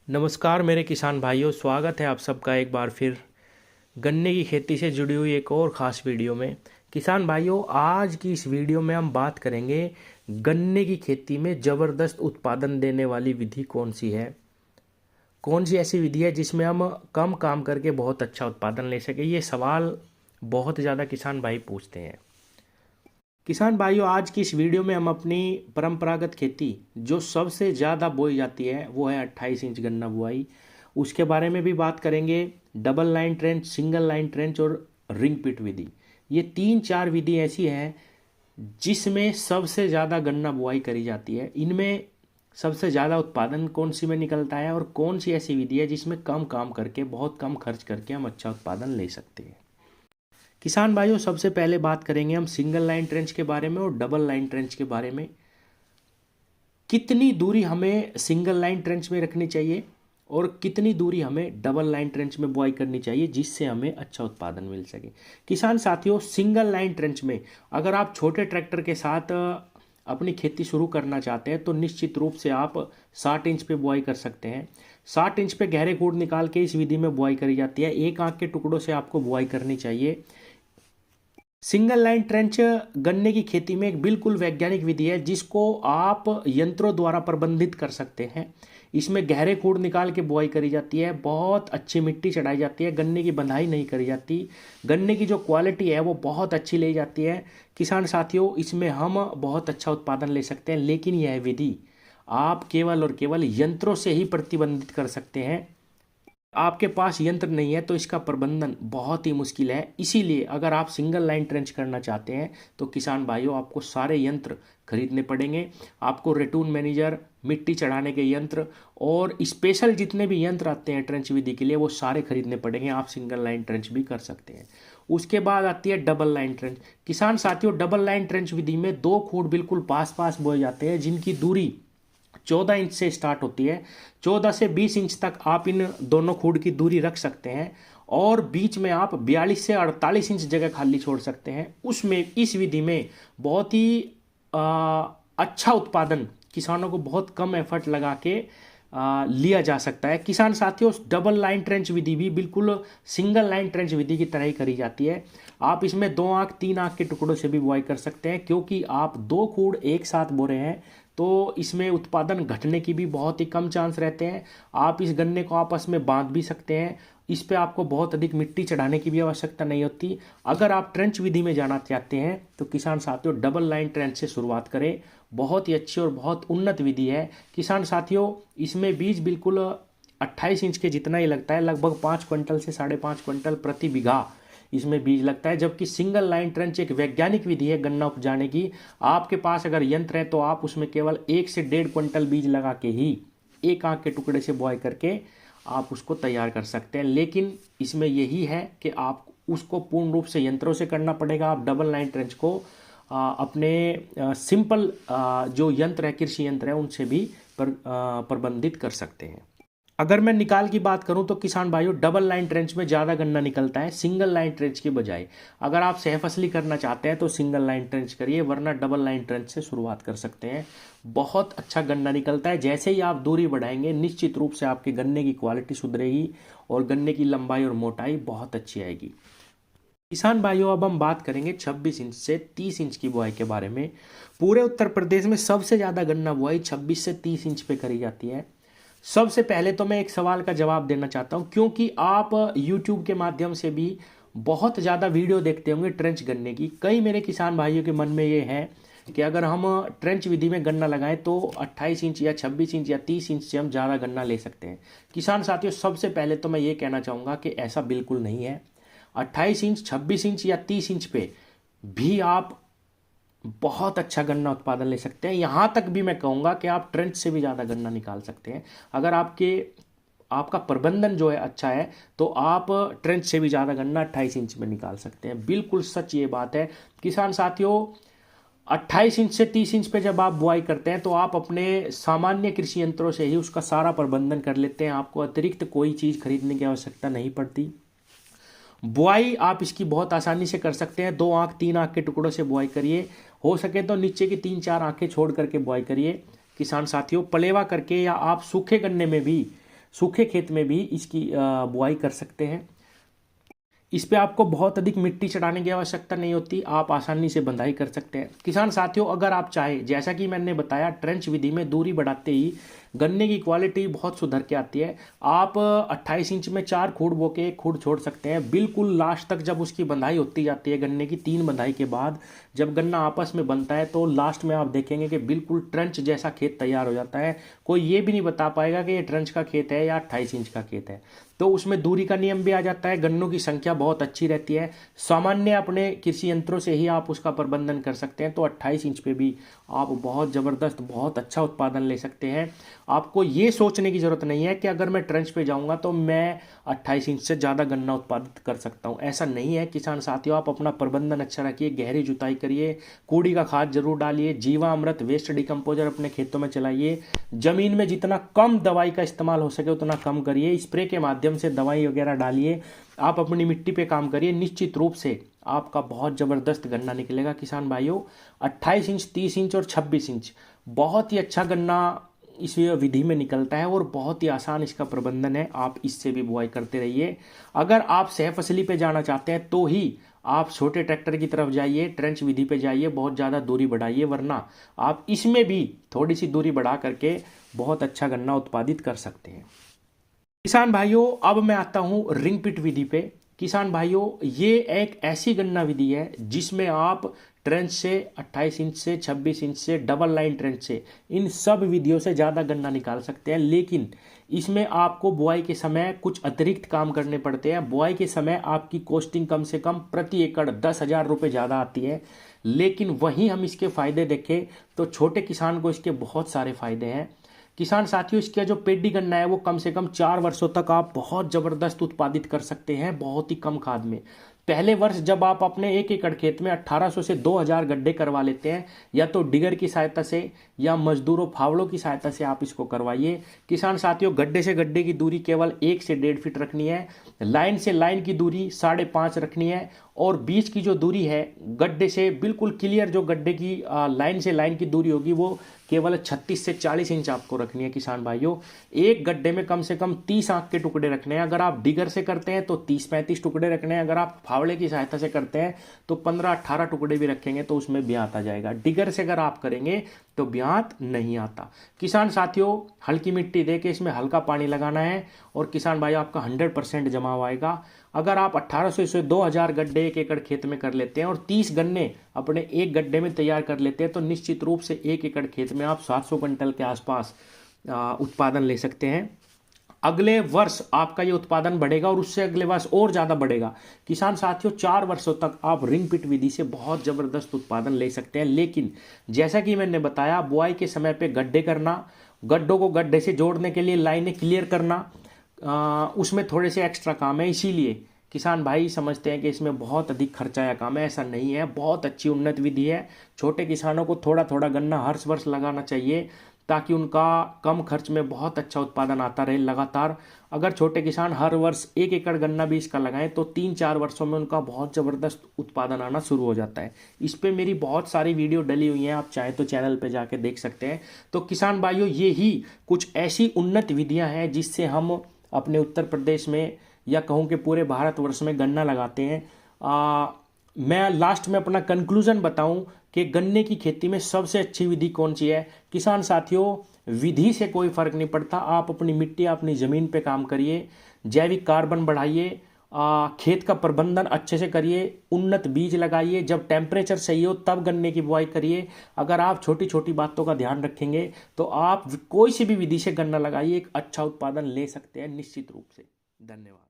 नमस्कार मेरे किसान भाइयों, स्वागत है आप सबका एक बार फिर गन्ने की खेती से जुड़ी हुई एक और ख़ास वीडियो में। किसान भाइयों, आज की इस वीडियो में हम बात करेंगे गन्ने की खेती में ज़बरदस्त उत्पादन देने वाली विधि कौन सी है। कौन सी ऐसी विधि है जिसमें हम कम काम करके बहुत अच्छा उत्पादन ले सकें। ये सवाल बहुत ज़्यादा किसान भाई पूछते हैं। किसान भाइयों, आज की इस वीडियो में हम अपनी परंपरागत खेती जो सबसे ज़्यादा बोई जाती है वो है 28 इंच गन्ना बुआई, उसके बारे में भी बात करेंगे। Double line trench, single line trench और रिंग पिट विधि, ये तीन चार विधि ऐसी हैं जिसमें सबसे ज़्यादा गन्ना बुआई करी जाती है। इनमें सबसे ज़्यादा उत्पादन कौन सी में निकलता है और कौन सी ऐसी विधि है जिसमें कम काम करके, बहुत कम खर्च करके हम अच्छा उत्पादन ले सकते हैं। किसान भाइयों, सबसे पहले बात करेंगे हम सिंगल लाइन ट्रेंच के बारे में और डबल लाइन ट्रेंच के बारे में। कितनी दूरी हमें सिंगल लाइन ट्रेंच में रखनी चाहिए और कितनी दूरी हमें डबल लाइन ट्रेंच में बुआई करनी चाहिए जिससे हमें अच्छा उत्पादन मिल सके। किसान साथियों, सिंगल लाइन ट्रेंच में अगर आप छोटे ट्रैक्टर के साथ अपनी खेती शुरू करना चाहते हैं तो निश्चित रूप से आप 60 इंच पे बुआई कर सकते हैं। 60 इंच पे गहरे खूंट निकाल के इस विधि में बुआई करी जाती है। एक आंख के टुकड़ों से आपको बुआई करनी चाहिए। सिंगल लाइन ट्रेंच गन्ने की खेती में एक बिल्कुल वैज्ञानिक विधि है जिसको आप यंत्रों द्वारा प्रबंधित कर सकते हैं। इसमें गहरे खूंट निकाल के बुआई करी जाती है, बहुत अच्छी मिट्टी चढ़ाई जाती है, गन्ने की बंधाई नहीं करी जाती, गन्ने की जो क्वालिटी है वो बहुत अच्छी ली जाती है। किसान साथियों, इसमें हम बहुत अच्छा उत्पादन ले सकते हैं, लेकिन यह विधि आप केवल और केवल यंत्रों से ही प्रतिबंधित कर सकते हैं। आपके पास यंत्र नहीं है तो इसका प्रबंधन बहुत ही मुश्किल है। इसीलिए अगर आप सिंगल लाइन ट्रेंच करना चाहते हैं तो किसान भाइयों, आपको सारे यंत्र खरीदने पड़ेंगे। आपको रेटून मैनेजर, मिट्टी चढ़ाने के यंत्र और स्पेशल जितने भी यंत्र आते हैं ट्रेंच विधि के लिए वो सारे खरीदने पड़ेंगे। आप सिंगल लाइन ट्रेंच भी कर सकते हैं। उसके बाद आती है डबल लाइन ट्रेंच। किसान साथियों, डबल लाइन ट्रेंच विधि में दो खूंट बिल्कुल पास पास बोए जाते हैं जिनकी दूरी 14 इंच से स्टार्ट होती है। 14 से 20 इंच तक आप इन दोनों खूंट की दूरी रख सकते हैं और बीच में आप 42 से 48 इंच जगह खाली छोड़ सकते हैं। उसमें इस विधि में बहुत ही अच्छा उत्पादन किसानों को बहुत कम एफर्ट लगा के लिया जा सकता है। किसान साथियों, डबल लाइन ट्रेंच विधि भी बिल्कुल सिंगल लाइन ट्रेंच विधि की तरह ही करी जाती है। आप इसमें 2 आंख 3 आंख के टुकड़ों से भी बुआई कर सकते हैं, क्योंकि आप दो खूंट एक साथ बो रहे हैं तो इसमें उत्पादन घटने की भी बहुत ही कम चांस रहते हैं। आप इस गन्ने को आपस में बांध भी सकते हैं। इस पे आपको बहुत अधिक मिट्टी चढ़ाने की भी आवश्यकता नहीं होती। अगर आप ट्रेंच विधि में जाना चाहते हैं तो किसान साथियों, डबल लाइन ट्रेंच से शुरुआत करें। बहुत ही अच्छी और बहुत उन्नत विधि है। किसान साथियों, इसमें बीज बिल्कुल 28 इंच के जितना ही लगता है, लगभग 5 क्विंटल से 5.5 क्विंटल प्रति बीघा इसमें बीज लगता है। जबकि सिंगल लाइन ट्रेंच एक वैज्ञानिक विधि है गन्ना उपजाने की। आपके पास अगर यंत्र है तो आप उसमें केवल 1 से 1.5 क्विंटल बीज लगा के ही एक आंख के टुकड़े से बुआई करके आप उसको तैयार कर सकते हैं। लेकिन इसमें यही है कि आप उसको पूर्ण रूप से यंत्रों से करना पड़ेगा। आप डबल लाइन ट्रेंच को अपने सिंपल जो यंत्र है, कृषि यंत्र है, उनसे भी प्रबंधित कर सकते हैं। अगर मैं निकाल की बात करूं तो किसान भाइयों, डबल लाइन ट्रेंच में ज़्यादा गन्ना निकलता है सिंगल लाइन ट्रेंच के बजाय। अगर आप सहफसली करना चाहते हैं तो सिंगल लाइन ट्रेंच करिए, वरना डबल लाइन ट्रेंच से शुरुआत कर सकते हैं। बहुत अच्छा गन्ना निकलता है। जैसे ही आप दूरी बढ़ाएंगे निश्चित रूप से आपके गन्ने की क्वालिटी सुधरेगी और गन्ने की लंबाई और मोटाई बहुत अच्छी आएगी। किसान भाइयों, अब हम बात करेंगे 26 इंच से 30 इंच की बुआई के बारे में। पूरे उत्तर प्रदेश में सबसे ज़्यादा गन्ना बुआई 26 से 30 इंच पे करी जाती है। सबसे पहले तो मैं एक सवाल का जवाब देना चाहता हूं, क्योंकि आप YouTube के माध्यम से भी बहुत ज़्यादा वीडियो देखते होंगे ट्रेंच गन्ने की। कई मेरे किसान भाइयों के मन में ये है कि अगर हम ट्रेंच विधि में गन्ना लगाएं तो 28 इंच या 26 इंच या 30 इंच से हम ज़्यादा गन्ना ले सकते हैं। किसान साथियों, सबसे पहले तो मैं ये कहना चाहूँगा कि ऐसा बिल्कुल नहीं है। 28 इंच, 26 इंच या 30 इंच पे भी आप बहुत अच्छा गन्ना उत्पादन ले सकते हैं। यहाँ तक भी मैं कहूँगा कि आप ट्रेंच से भी ज़्यादा गन्ना निकाल सकते हैं। अगर आपका प्रबंधन जो है अच्छा है तो आप ट्रेंच से भी ज़्यादा गन्ना 28 इंच में निकाल सकते हैं। बिल्कुल सच ये बात है। किसान साथियों, 28 इंच से 30 इंच पे जब आप बुआई करते हैं तो आप अपने सामान्य कृषि यंत्रों से ही उसका सारा प्रबंधन कर लेते हैं। आपको अतिरिक्त कोई चीज़ खरीदने की आवश्यकता नहीं पड़ती। बुआई आप इसकी बहुत आसानी से कर सकते हैं। 2 आंख 3 आंख के टुकड़ों से बुआई करिए। हो सके तो नीचे की 3-4 आंखें छोड़ करके बुआई करिए। किसान साथियों, पलेवा करके या आप सूखे गन्ने में भी सूखे खेत में भी इसकी बुआई कर सकते हैं। इस पे आपको बहुत अधिक मिट्टी चढ़ाने की आवश्यकता नहीं होती, आप आसानी से बंधाई कर सकते हैं। किसान साथियों, अगर आप चाहें, जैसा कि मैंने बताया, ट्रेंच विधि में दूरी बढ़ाते ही गन्ने की क्वालिटी बहुत सुधर के आती है। आप 28 इंच में 4 खूड़ बो के 1 खूड़ छोड़ सकते हैं। बिल्कुल लास्ट तक जब उसकी बंधाई होती जाती है, गन्ने की 3 बंधाई के बाद जब गन्ना आपस में बनता है, तो लास्ट में आप देखेंगे कि बिल्कुल ट्रेंच जैसा खेत तैयार हो जाता है। कोई ये भी नहीं बता पाएगा कि ये ट्रेंच का खेत है या 28 इंच का खेत है। तो उसमें दूरी का नियम भी आ जाता है, गन्नों की संख्या बहुत अच्छी रहती है। सामान्य अपने कृषि यंत्रों से ही आप उसका प्रबंधन कर सकते हैं। तो 28 इंच पे भी आप बहुत ज़बरदस्त, बहुत अच्छा उत्पादन ले सकते हैं। आपको ये सोचने की ज़रूरत नहीं है कि अगर मैं ट्रेंच पे जाऊंगा तो मैं 28 इंच से ज़्यादा गन्ना उत्पादित कर सकता हूं। ऐसा नहीं है किसान साथियों। आप अपना प्रबंधन अच्छा रखिए, गहरी जुताई करिए, कूड़ी का खाद जरूर डालिए, जीवामृत, वेस्ट डिकम्पोजर अपने खेतों में चलाइए। जमीन में जितना कम दवाई का इस्तेमाल हो सके उतना कम करिए, स्प्रे के माध्यम से दवाई वगैरह डालिए। आप अपनी मिट्टी पे काम करिए, निश्चित रूप से आपका बहुत ज़बरदस्त गन्ना निकलेगा। किसान भाइयों, 28 इंच, 30 इंच और 26 इंच बहुत ही अच्छा गन्ना इस विधि में निकलता है और बहुत ही आसान इसका प्रबंधन है। आप इससे भी बुआई करते रहिए। अगर आप सह फसली पे जाना चाहते हैं तो ही आप छोटे ट्रैक्टर की तरफ जाइए, ट्रेंच विधि पे जाइए, बहुत ज़्यादा दूरी बढ़ाइए, वरना आप इसमें भी थोड़ी सी दूरी बढ़ा करके बहुत अच्छा गन्ना उत्पादित कर सकते हैं। किसान भाइयों, अब मैं आता हूं रिंग पिट विधि पे। किसान भाइयों, ये एक ऐसी गन्ना विधि है जिसमें आप ट्रेंच से, 28 इंच से, 26 इंच से, डबल लाइन ट्रेंच से, इन सब विधियों से ज़्यादा गन्ना निकाल सकते हैं। लेकिन इसमें आपको बुआई के समय कुछ अतिरिक्त काम करने पड़ते हैं। बुआई के समय आपकी कॉस्टिंग कम से कम प्रति एकड़ 10,000 रुपये ज़्यादा आती है। लेकिन वहीं हम इसके फायदे देखें तो छोटे किसान को इसके बहुत सारे फायदे हैं। किसान साथियों, इसका जो पेडी गन्ना है वो कम से कम 4 वर्षों तक आप बहुत ज़बरदस्त उत्पादित कर सकते हैं, बहुत ही कम खाद में। पहले वर्ष जब आप अपने 1 एकड़ खेत में 1800 से 2000 गड्ढे करवा लेते हैं, या तो डिगर की सहायता से या मजदूरों, फावड़ों की सहायता से आप इसको करवाइए। किसान साथियों, गड्ढे से गड्ढे की दूरी केवल 1 से 1.5 फीट रखनी है, लाइन से लाइन की दूरी 5.5 रखनी है, और बीच की जो दूरी है गड्ढे से बिल्कुल क्लियर, जो गड्ढे की लाइन से लाइन की दूरी होगी वो केवल 36 से 40 इंच आपको रखनी है। किसान भाइयों, एक गड्ढे में कम से कम 30 आंख के टुकड़े रखने हैं। अगर आप डिगर से करते हैं तो 30-35 टुकड़े रखने हैं। अगर आप फावड़े की सहायता से करते हैं तो 15-18 टुकड़े भी रखेंगे तो उसमें ब्यात आ जाएगा। डिगर से अगर आप करेंगे तो ब्यात नहीं आता। किसान साथियों, हल्की मिट्टी दे के इसमें हल्का पानी लगाना है और किसान भाई आपका 100% जमाव आएगा। अगर आप 1800 से 2000 गड्ढे 1 एकड़ खेत में कर लेते हैं और 30 गन्ने अपने एक गड्ढे में तैयार कर लेते हैं तो निश्चित रूप से 1 एकड़ खेत में आप 700 क्विंटल के आसपास उत्पादन ले सकते हैं। अगले वर्ष आपका ये उत्पादन बढ़ेगा और उससे अगले वर्ष और ज़्यादा बढ़ेगा। किसान साथियों, 4 वर्षों तक आप रिंग पिट विधि से बहुत ज़बरदस्त उत्पादन ले सकते हैं। लेकिन जैसा कि मैंने बताया, बुआई के समय पे गड्ढे करना, गड्ढों को गड्ढे से जोड़ने के लिए लाइनें क्लियर करना, उसमें थोड़े से एक्स्ट्रा काम है। इसीलिए किसान भाई समझते हैं कि इसमें बहुत अधिक खर्चा या काम है। ऐसा नहीं है, बहुत अच्छी उन्नत विधि है। छोटे किसानों को थोड़ा थोड़ा गन्ना हर वर्ष लगाना चाहिए ताकि उनका कम खर्च में बहुत अच्छा उत्पादन आता रहे लगातार। अगर छोटे किसान हर वर्ष 1 एकड़ गन्ना भी इसका लगाएं तो 3-4 वर्षों में उनका बहुत ज़बरदस्त उत्पादन आना शुरू हो जाता है। इस पे मेरी बहुत सारी वीडियो डली हुई हैं, आप चाहें तो चैनल पे जाके देख सकते हैं। तो किसान भाइयों, ये ही कुछ ऐसी उन्नत विधियाँ हैं जिससे हम अपने उत्तर प्रदेश में, या कहूँ कि पूरे भारतवर्ष में गन्ना लगाते हैं। मैं लास्ट में अपना कंक्लूजन बताऊं कि गन्ने की खेती में सबसे अच्छी विधि कौन सी है। किसान साथियों, विधि से कोई फर्क नहीं पड़ता। आप अपनी मिट्टी, अपनी ज़मीन पे काम करिए, जैविक कार्बन बढ़ाइए, खेत का प्रबंधन अच्छे से करिए, उन्नत बीज लगाइए, जब टेम्परेचर सही हो तब गन्ने की बुआई करिए। अगर आप छोटी छोटी बातों का ध्यान रखेंगे तो आप कोई सी भी विधि से गन्ना लगाइए, एक अच्छा उत्पादन ले सकते हैं निश्चित रूप से। धन्यवाद।